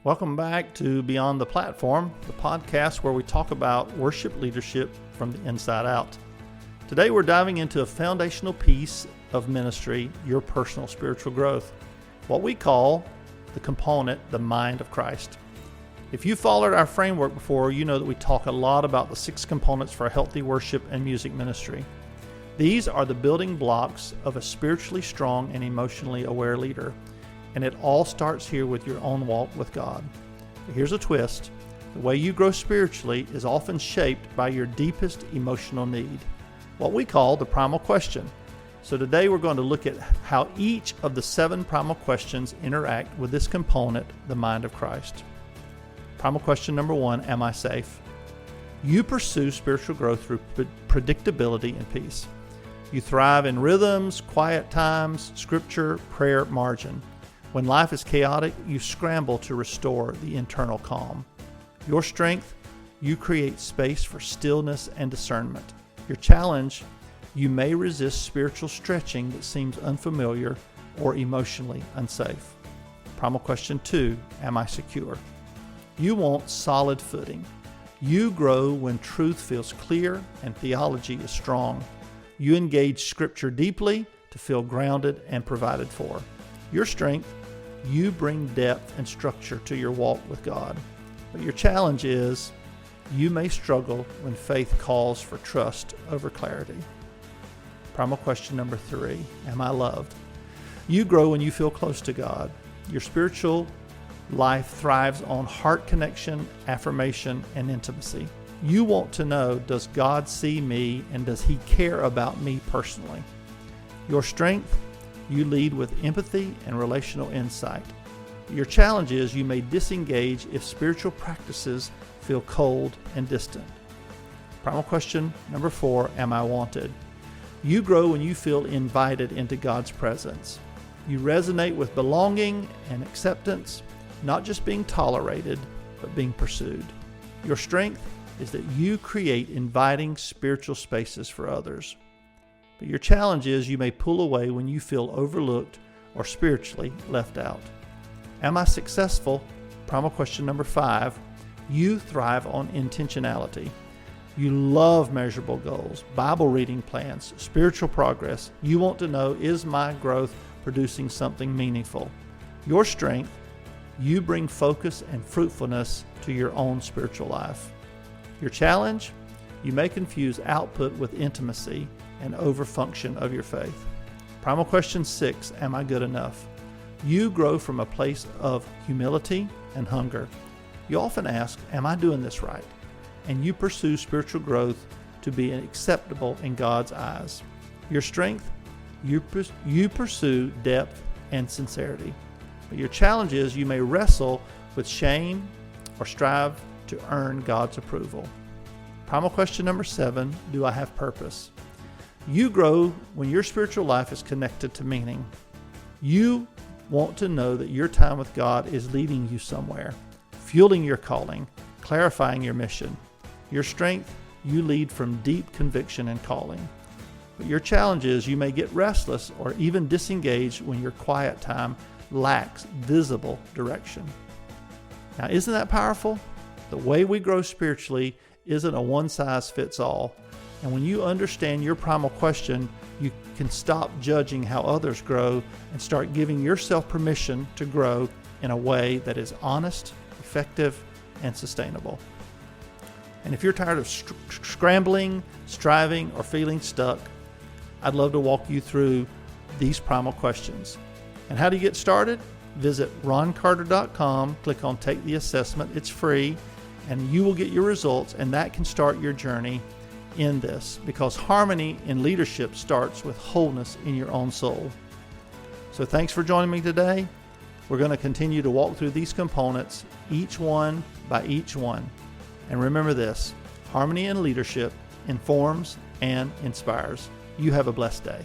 Welcome back to Beyond the Platform, the podcast where we talk about worship leadership from the inside out. Today we're diving into a foundational piece of ministry, your personal spiritual growth, what we call the component, the mind of Christ. If you followed our framework before, you know that we talk a lot about the 6 components for a healthy worship and music ministry. These are the building blocks of a spiritually strong and emotionally aware leader. And it all starts here with your own walk with God. But here's a twist. The way you grow spiritually is often shaped by your deepest emotional need, what we call the primal question. So today we're going to look at how each of the 7 primal questions interact with this component, the mind of Christ. Primal question number 1, am I safe? You pursue spiritual growth through predictability and peace. You thrive in rhythms, quiet times, scripture, prayer, margin. When life is chaotic, you scramble to restore the internal calm. Your strength, you create space for stillness and discernment. Your challenge, you may resist spiritual stretching that seems unfamiliar or emotionally unsafe. Primal question 2, am I secure? You want solid footing. You grow when truth feels clear and theology is strong. You engage scripture deeply to feel grounded and provided for. Your strength, you bring depth and structure to your walk with God. But your challenge is, you may struggle when faith calls for trust over clarity. Primal question number 3, am I loved? You grow when you feel close to God. Your spiritual life thrives on heart connection, affirmation, and intimacy. You want to know, does God see me and does He care about me personally? Your strength, you lead with empathy and relational insight. Your challenge is you may disengage if spiritual practices feel cold and distant. Primal question number 4, am I wanted? You grow when you feel invited into God's presence. You resonate with belonging and acceptance, not just being tolerated, but being pursued. Your strength is that you create inviting spiritual spaces for others. But your challenge is you may pull away when you feel overlooked or spiritually left out. Am I successful? Primal question number 5. You thrive on intentionality. You love measurable goals, Bible reading plans, spiritual progress. You want to know, is my growth producing something meaningful? Your strength, you bring focus and fruitfulness to your own spiritual life. Your challenge, you may confuse output with intimacy and overfunction of your faith. Primal question 6, am I good enough? You grow from a place of humility and hunger. You often ask, am I doing this right? And you pursue spiritual growth to be acceptable in God's eyes. Your strength, you pursue depth and sincerity. But your challenge is you may wrestle with shame or strive to earn God's approval. Primal question number 7, do I have purpose? You grow when your spiritual life is connected to meaning. You want to know that your time with God is leading you somewhere, fueling your calling, clarifying your mission. Your strength, you lead from deep conviction and calling. But your challenge is you may get restless or even disengaged when your quiet time lacks visible direction. Now, isn't that powerful? The way we grow spiritually isn't a one-size-fits-all. And when you understand your primal question, you can stop judging how others grow and start giving yourself permission to grow in a way that is honest, effective, and sustainable. And if you're tired of scrambling, striving, or feeling stuck, I'd love to walk you through these primal questions. And how do you get started? Visit roncarter.com, click on Take the Assessment. It's free, and you will get your results, and that can start your journey in this, because harmony in leadership starts with wholeness in your own soul. So thanks for joining me today. We're going to continue to walk through these components, each one by each one. And remember this, harmony in leadership informs and inspires. You have a blessed day.